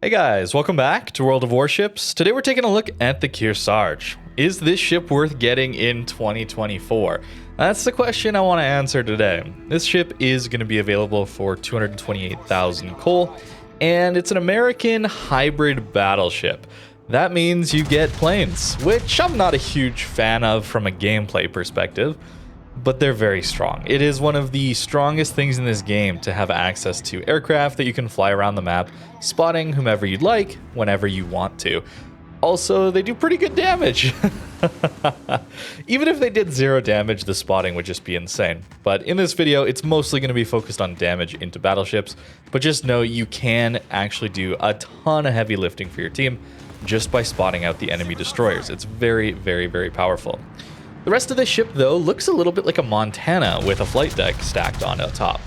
Hey guys, welcome back to World of Warships. Today we're taking a look at the Kearsarge. Is this ship worth getting in 2024? That's the question I want to answer today. This ship is going to be available for 228,000 coal, and it's an American hybrid battleship. That means you get planes, which I'm not a huge fan of from a gameplay perspective, but they're very strong. It is one of the strongest things in this game to have access to aircraft that you can fly around the map, spotting whomever you'd like, whenever you want to. Also, they do pretty good damage. Even if they did 0 damage, the spotting would just be insane. But in this video, it's mostly going to be focused on damage into battleships, but just know you can actually do a ton of heavy lifting for your team just by spotting out the enemy destroyers. It's very, very, very powerful. The rest of this ship, though, looks a little bit like a Montana with a flight deck stacked on top.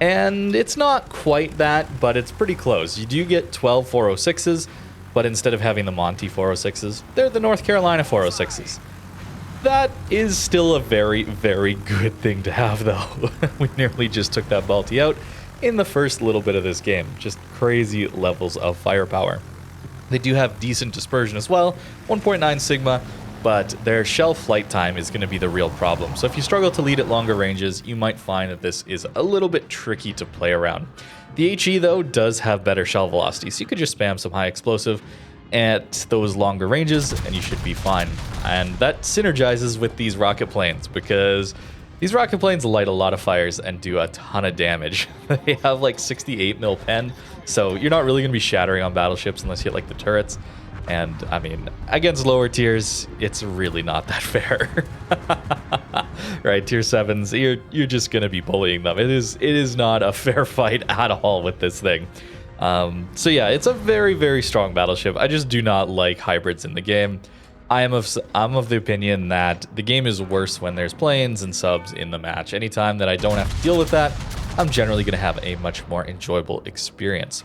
And it's not quite that, but it's pretty close. You do get 12 406s, but instead of having the Monty 406s, they're the North Carolina 406s. That is still a very, very good thing to have, though. We nearly just took that Balti out in the first little bit of this game. Just crazy levels of firepower. They do have decent dispersion as well, 1.9 Sigma, but their shell flight time is going to be the real problem. So if you struggle to lead at longer ranges, you might find that this is a little bit tricky to play around. The HE, though, does have better shell velocity, so you could just spam some high explosive at those longer ranges, and you should be fine. And that synergizes with these rocket planes, because these rocket planes light a lot of fires and do a ton of damage. They have like 68 mil pen, so you're not really going to be shattering on battleships unless you hit like the turrets. And, I mean, against lower tiers, it's really not that fair. Right, tier 7s, you're just going to be bullying them. It is not a fair fight at all with this thing. So yeah, it's a very, very strong battleship. I just do not like hybrids in the game. I'm of the opinion that the game is worse when there's planes and subs in the match. Anytime that I don't have to deal with that, I'm generally going to have a much more enjoyable experience.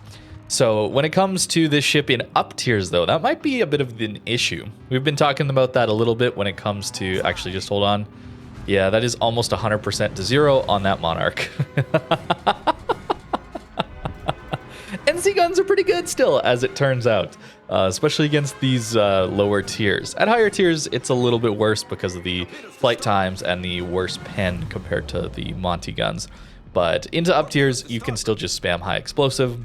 So when it comes to this ship in up tiers, though, that might be a bit of an issue. We've been talking about that a little bit when it comes to... Actually, just hold on. Yeah, that is almost 100% to 0 on that Monarch. NC guns are pretty good still, as it turns out, especially against these lower tiers. At higher tiers, it's a little bit worse because of the flight times and the worse pen compared to the Monty guns. But into up tiers, you can still just spam high explosive.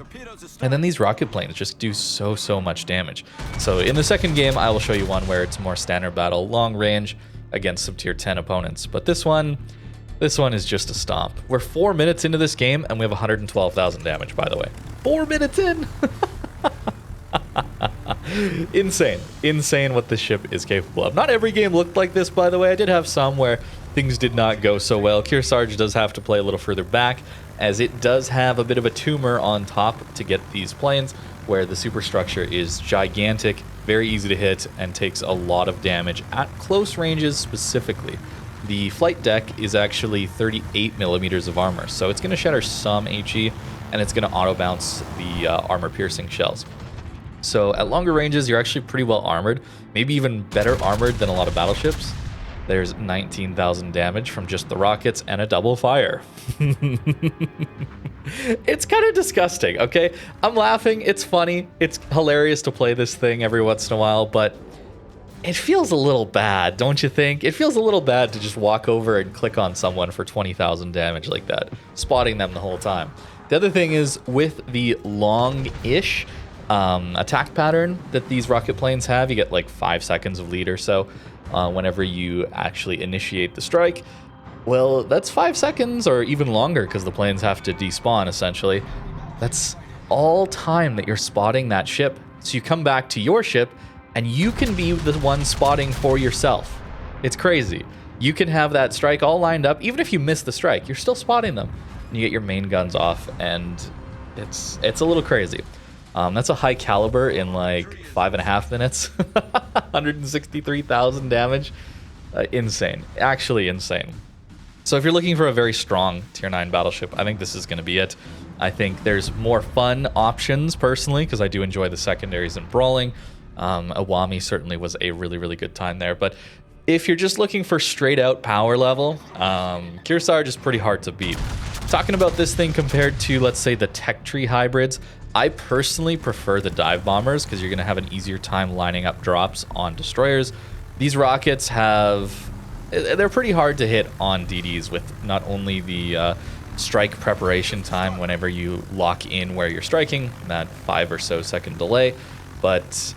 And then these rocket planes just do so much damage. So in the second game, I will show you one where it's more standard battle, long range against some tier 10 opponents. But this one is just a stomp. We're 4 minutes into this game and we have 112,000 damage, by the way. 4 minutes in! Insane what this ship is capable of. Not every game looked like this, by the way. I did have some where things did not go so well. Kearsarge does have to play a little further back, as it does have a bit of a tumor on top to get these planes, where the superstructure is gigantic, very easy to hit, and takes a lot of damage at close ranges specifically. The flight deck is actually 38 millimeters of armor, so it's going to shatter some HE, and it's going to auto-bounce the armor-piercing shells. So at longer ranges, you're actually pretty well armored, maybe even better armored than a lot of battleships. There's 19,000 damage from just the rockets and a double fire. It's kind of disgusting, okay? I'm laughing, it's funny, it's hilarious to play this thing every once in a while, but it feels a little bad, don't you think? It feels a little bad to just walk over and click on someone for 20,000 damage like that, spotting them the whole time. The other thing is, with the long-ish attack pattern that these rocket planes have, you get like 5 seconds of lead or so. Whenever you actually initiate the strike, well, that's 5 seconds or even longer because the planes have to despawn, essentially. That's all time that you're spotting that ship. So you come back to your ship, and you can be the one spotting for yourself. It's crazy. You can have that strike all lined up. Even if you miss the strike, you're still spotting them. And you get your main guns off, and it's a little crazy. That's a high caliber in like 5.5 minutes. 163,000 damage. Insane. Actually insane. So if you're looking for a very strong tier 9 battleship, I think this is going to be it. I think there's more fun options, personally, because I do enjoy the secondaries and brawling. Awami certainly was a really good time there. But if you're just looking for straight out power level, Kearsarge is pretty hard to beat. Talking about this thing compared to, let's say, the tech tree hybrids, I personally prefer the dive bombers because you're going to have an easier time lining up drops on destroyers. These rockets they're pretty hard to hit on DDs with not only the strike preparation time whenever you lock in where you're striking, that 5 or so second delay, but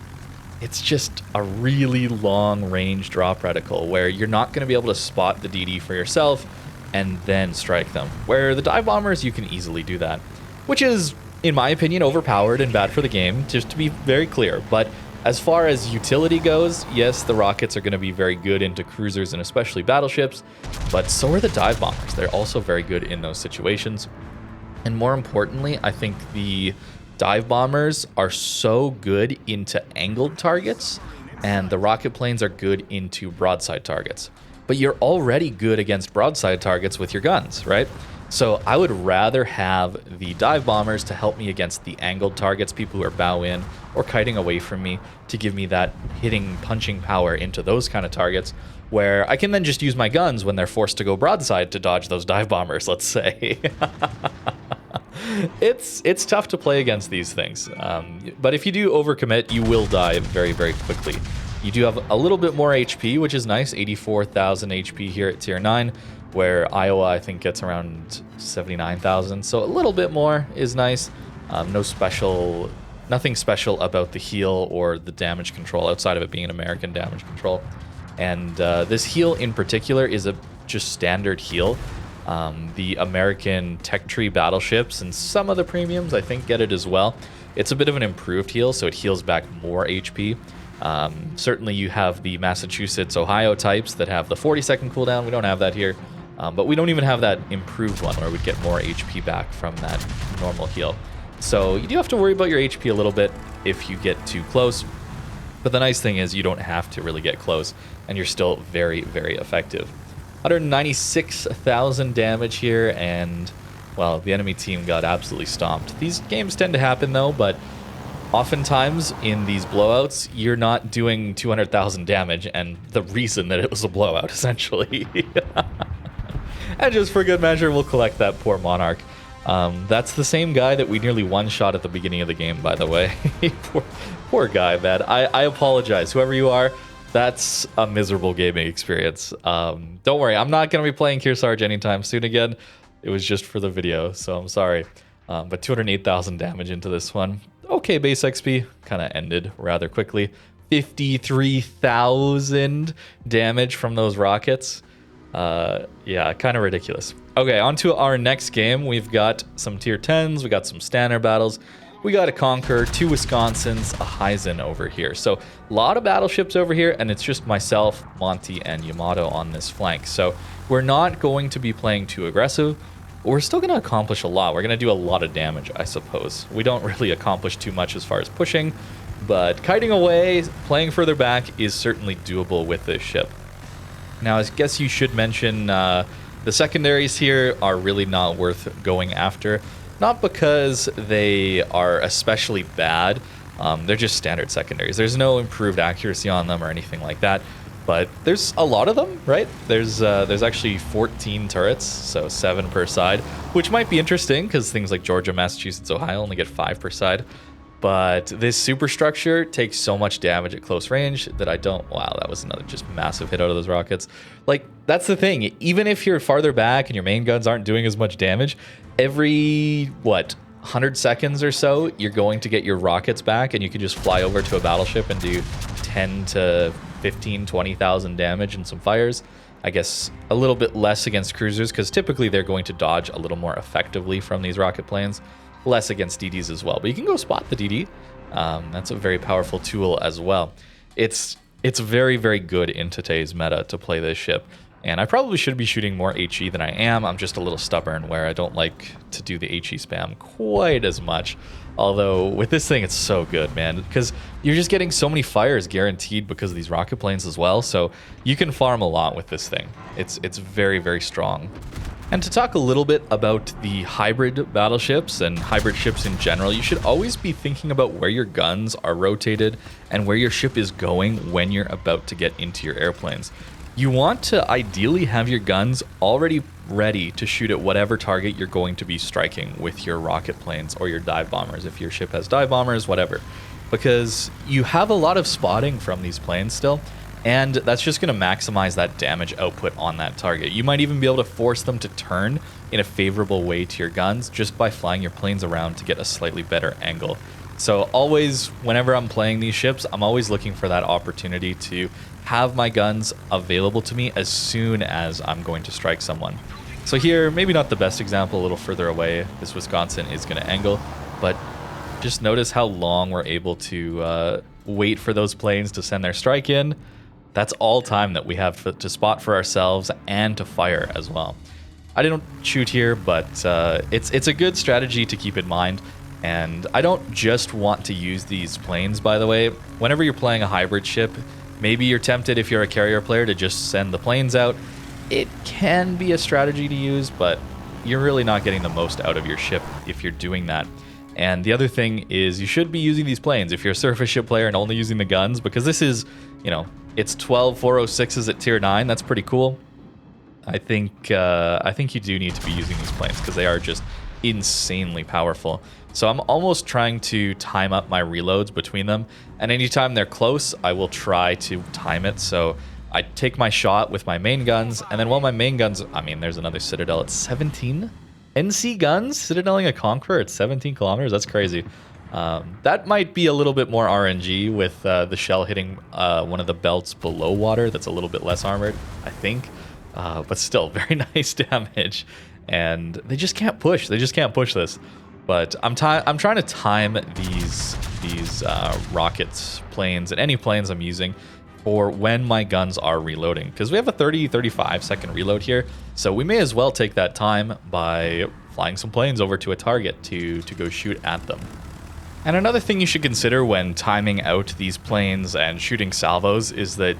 it's just a really long range drop reticle where you're not going to be able to spot the DD for yourself and then strike them. Where the dive bombers, you can easily do that, which is, in my opinion, overpowered and bad for the game, just to be very clear. But as far as utility goes, yes, the rockets are going to be very good into cruisers and especially battleships, but so are the dive bombers. They're also very good in those situations. And more importantly, I think the dive bombers are so good into angled targets, and the rocket planes are good into broadside targets. But you're already good against broadside targets with your guns, right? So I would rather have the dive bombers to help me against the angled targets, people who are bow in or kiting away from me, to give me that hitting, punching power into those kind of targets, where I can then just use my guns when they're forced to go broadside to dodge those dive bombers, let's say. It's tough to play against these things, but if you do overcommit, you will die very, very quickly. You do have a little bit more HP, which is nice, 84,000 HP here at tier 9, where Iowa, I think, gets around 79,000, so a little bit more is nice. Nothing special about the heal or the damage control outside of it being an American damage control. And this heal in particular is a just standard heal. The American tech tree battleships and some of the premiums, I think, get it as well. It's a bit of an improved heal, so it heals back more HP. Certainly you have the Massachusetts, Ohio types that have the 40-second cooldown. We don't have that here, but we don't even have that improved one where we'd get more HP back from that normal heal. So you do have to worry about your HP a little bit if you get too close. But the nice thing is you don't have to really get close, and you're still very, very effective. 196,000 damage here, and, well, the enemy team got absolutely stomped. These games tend to happen, though, but oftentimes in these blowouts, you're not doing 200,000 damage, and the reason that it was a blowout, essentially. And just for good measure, we'll collect that poor Monarch. That's the same guy that we nearly one-shot at the beginning of the game, by the way. poor guy, man. I apologize. Whoever you are, that's a miserable gaming experience. Don't worry, I'm not going to be playing Kearsarge anytime soon again. It was just for the video, so I'm sorry. But 208,000 damage into this one. Okay, base XP kind of ended rather quickly. 53,000 damage from those rockets. Yeah, kind of ridiculous. Okay, on to our next game. We've got some tier 10s, we got some standard battles, we got a Conquer, 2 Wisconsins, a Heisen over here. So a lot of battleships over here, and it's just myself, Monty, and Yamato on this flank. So we're not going to be playing too aggressive. We're still going to accomplish a lot. We're going to do a lot of damage, I suppose. We don't really accomplish too much as far as pushing, but kiting away, playing further back is certainly doable with this ship. Now, I guess you should mention the secondaries here are really not worth going after. Not because they are especially bad. They're just standard secondaries. There's no improved accuracy on them or anything like that. But there's a lot of them, right? There's actually 14 turrets, so 7 per side, which might be interesting because things like Georgia, Massachusetts, Ohio only get 5 per side. But this superstructure takes so much damage at close range that I don't... Wow, that was another just massive hit out of those rockets. Like, that's the thing. Even if you're farther back and your main guns aren't doing as much damage, every, 100 seconds or so, you're going to get your rockets back, and you can just fly over to a battleship and do 10 to 15, 20,000 damage and some fires. I guess a little bit less against cruisers, because typically they're going to dodge a little more effectively from these rocket planes. Less against DDs as well, but you can go spot the DD. That's a very powerful tool as well. It's very, very good in today's meta to play this ship, and I probably should be shooting more HE than I am. I'm just a little stubborn where I don't like to do the HE spam quite as much. Although with this thing, it's so good, man, because you're just getting so many fires guaranteed because of these rocket planes as well. So you can farm a lot with this thing. It's very, very strong. And to talk a little bit about the hybrid battleships and hybrid ships in general, you should always be thinking about where your guns are rotated and where your ship is going when you're about to get into your airplanes. You want to ideally have your guns already ready to shoot at whatever target you're going to be striking with your rocket planes or your dive bombers, if your ship has dive bombers, whatever. Because you have a lot of spotting from these planes still, and that's just going to maximize that damage output on that target. You might even be able to force them to turn in a favorable way to your guns just by flying your planes around to get a slightly better angle. So always, whenever I'm playing these ships, I'm always looking for that opportunity to have my guns available to me as soon as I'm going to strike someone. So here, maybe not the best example, a little further away, this Wisconsin is going to angle, but just notice how long we're able to wait for those planes to send their strike in. That's all time that we have to spot for ourselves and to fire as well. I didn't shoot here, but it's a good strategy to keep in mind. And I don't just want to use these planes, by the way. Whenever you're playing a hybrid ship, maybe you're tempted, if you're a carrier player, to just send the planes out. It can be a strategy to use, but you're really not getting the most out of your ship if you're doing that. And the other thing is you should be using these planes if you're a surface ship player and only using the guns, because this is, you know, it's 12 406s at tier 9. That's pretty cool. I think you do need to be using these planes because they are just insanely powerful. So I'm almost trying to time up my reloads between them, and anytime they're close, I will try to time it. So I take my shot with my main guns, and then while my main guns, I mean, there's another Citadel at 17 NC guns, Citadeling a Conqueror at 17 kilometers. That's crazy. That might be a little bit more RNG with the shell hitting one of the belts below water. That's a little bit less armored, I think, but still very nice damage. And they just can't push. They just can't push this. But I'm trying to time these rockets, planes, and any planes I'm using for when my guns are reloading, because we have a 30-35 second reload here, so we may as well take that time by flying some planes over to a target to go shoot at them. And another thing you should consider when timing out these planes and shooting salvos is that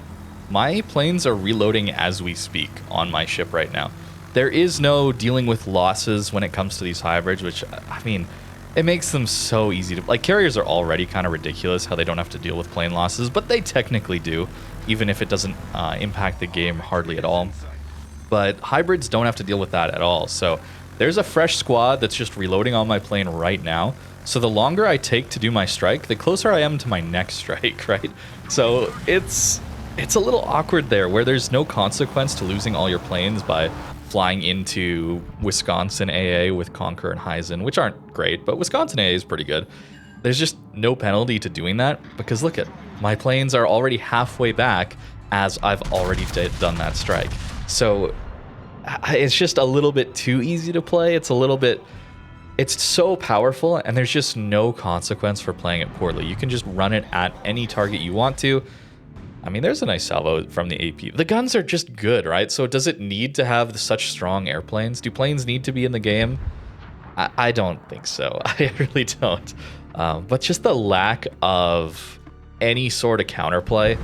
my planes are reloading as we speak on my ship right now. There is no dealing with losses when it comes to these hybrids, which, I mean, it makes them so easy to... Like, carriers are already kind of ridiculous how they don't have to deal with plane losses, but they technically do, even if it doesn't impact the game hardly at all. But hybrids don't have to deal with that at all. So there's a fresh squad that's just reloading on my plane right now. So the longer I take to do my strike, the closer I am to my next strike, right? So it's a little awkward there, where there's no consequence to losing all your planes by flying into Wisconsin AA with Conqueror and Heisen, which aren't great, but Wisconsin AA is pretty good. There's just no penalty to doing that, because look at, my planes are already halfway back as I've already done that strike. So it's just a little bit too easy to play. It's so powerful, and there's just no consequence for playing it poorly. You can just run it at any target you want to. I mean, there's a nice salvo from the AP. The guns are just good, right? So does it need to have such strong airplanes? Do planes need to be in the game? I don't think so. I really don't. But just the lack of any sort of counterplay,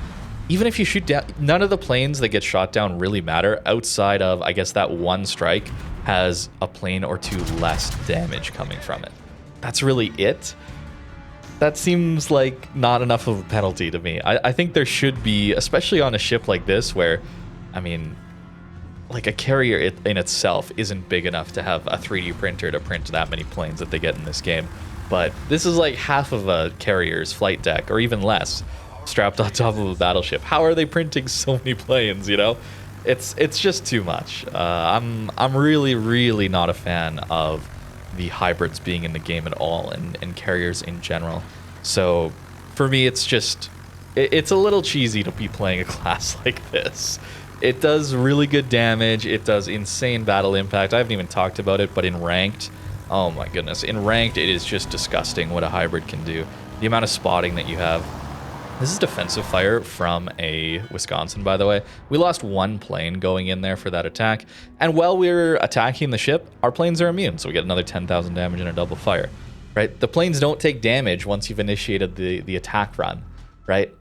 even if you shoot down, none of the planes that get shot down really matter outside of, I guess, that one strike has a plane or two less damage coming from it. That's really it. That seems like not enough of a penalty to me. I think there should be, especially on a ship like this where, I mean, like a carrier in itself isn't big enough to have a 3D printer to print that many planes that they get in this game. But this is like half of a carrier's flight deck, or even less, strapped on top of a battleship. How are they printing so many planes, you know? It's just too much. I'm really, really not a fan of the hybrids being in the game at all, and carriers in general. So for me, it's a little cheesy to be playing a class like this. It does really good damage. It does insane battle impact. I haven't even talked about it, but in ranked, oh my goodness, in ranked, it is just disgusting what a hybrid can do. The amount of spotting that you have. This is defensive fire from a Wisconsin, by the way. We lost one plane going in there for that attack. And while we're attacking the ship, our planes are immune. So we get another 10,000 damage and a double fire, right? The planes don't take damage once you've initiated the attack run, right?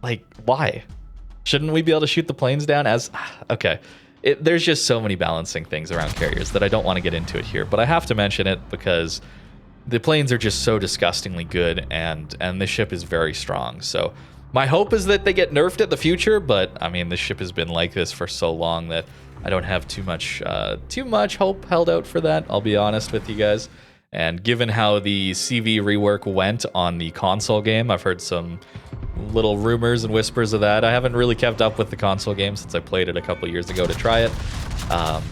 Like, why? Shouldn't we be able to shoot the planes down as... Okay. There's just so many balancing things around carriers that I don't want to get into it here. But I have to mention it because the planes are just so disgustingly good, and the ship is very strong. So My hope is that they get nerfed at the future, but I mean, this ship has been like this for so long that I don't have too much hope held out for that. I'll be honest with you guys. And given how the CV rework went on the console game, I've heard some little rumors and whispers of that. I haven't really kept up with the console game since I played it a couple years ago to try it.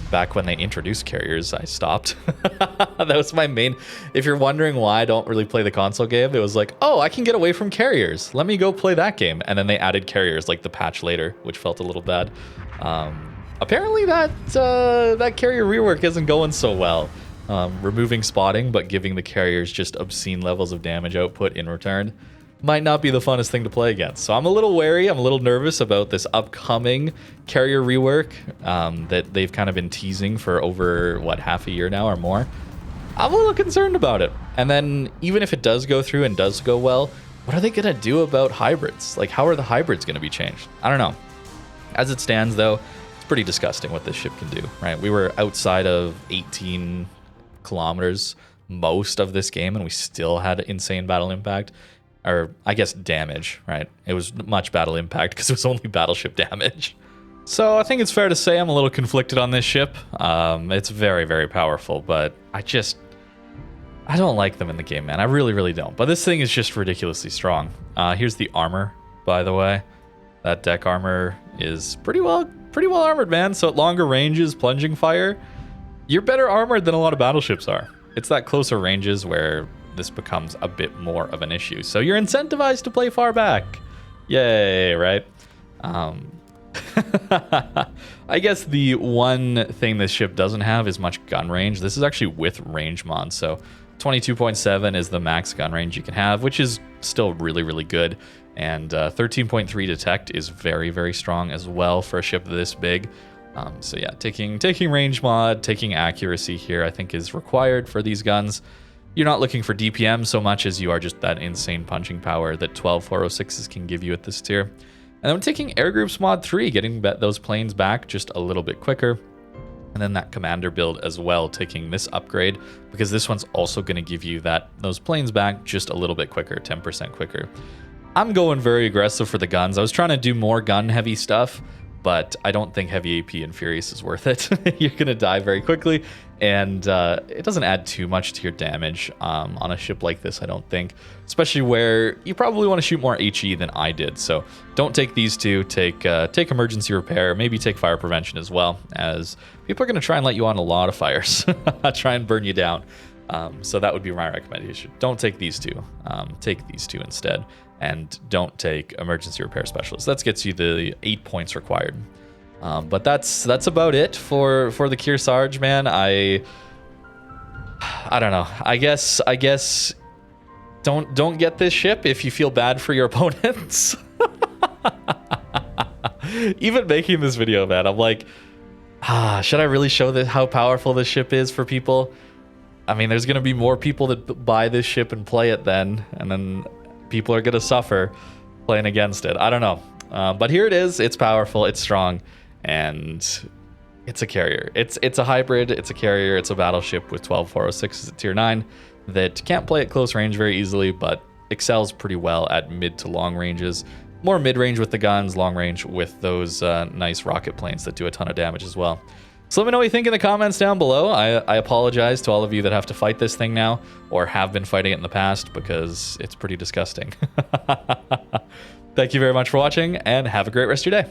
Back when they introduced carriers, I stopped. That was my main... If you're wondering why I don't really play the console game, it was like, oh, I can get away from carriers. Let me go play that game. And then they added carriers, like the patch later, which felt a little bad. Apparently that carrier rework isn't going so well. Removing spotting, but giving the carriers just obscene levels of damage output in return might not be the funnest thing to play against. So I'm a little wary, I'm a little nervous about this upcoming carrier rework that they've kind of been teasing for over, what, half a year now or more. I'm a little concerned about it. And then even if it does go through and does go well, what are they going to do about hybrids? Like, how are the hybrids going to be changed? I don't know. As it stands, though, it's pretty disgusting what this ship can do, right? We were outside of 18 kilometers most of this game, and we still had insane battle impact. Or, I guess, damage, right? It was much battle impact because it was only battleship damage. So I think it's fair to say I'm a little conflicted on this ship. It's very, very powerful, but I don't like them in the game, man. I really, really don't. But this thing is just ridiculously strong. Here's the armor, by the way. That deck armor is pretty well armored, man. So at longer ranges, plunging fire, you're better armored than a lot of battleships are. It's that closer ranges where this becomes a bit more of an issue. So you're incentivized to play far back. Yay, right? I guess the one thing this ship doesn't have is much gun range. This is actually with range mod, so 22.7 is the max gun range you can have, which is still really, really good. And 13.3 detect is very, very strong as well for a ship this big. So yeah, taking range mod, taking accuracy here, I think is required for these guns. You're not looking for DPM so much as you are just that insane punching power that 12 406s can give you at this tier. And then taking air groups mod 3, getting those planes back just a little bit quicker. And then that commander build as well, taking this upgrade, because this one's also going to give you those planes back just a little bit quicker, 10% quicker. I'm going very aggressive for the guns. I was trying to do more gun heavy stuff, but I don't think heavy AP and Furious is worth it. You're going to die very quickly, and it doesn't add too much to your damage on a ship like this, I don't think. Especially where you probably want to shoot more HE than I did. So don't take these two. Take emergency repair, maybe take fire prevention as well, as people are going to try and let you on a lot of fires. Try and burn you down. So that would be my recommendation. Don't take these two. Take these two instead. And don't take emergency repair specialist. That gets you the 8 points required. But that's about it for the Kearsarge, man. I don't know. I guess don't get this ship if you feel bad for your opponents. Even making this video, man, I'm like, should I really show how powerful this ship is for people? I mean, there's gonna be more people that buy this ship and play it then, and then people are gonna suffer playing against it. I don't know. But here it is. It's powerful. It's strong. And it's a carrier. It's a hybrid. It's a carrier. It's a battleship with 12 406s at tier 9 that can't play at close range very easily, but excels pretty well at mid to long ranges. More mid-range with the guns, long range with those nice rocket planes that do a ton of damage as well. So let me know what you think in the comments down below. I apologize to all of you that have to fight this thing now, or have been fighting it in the past, because it's pretty disgusting. Thank you very much for watching, and have a great rest of your day.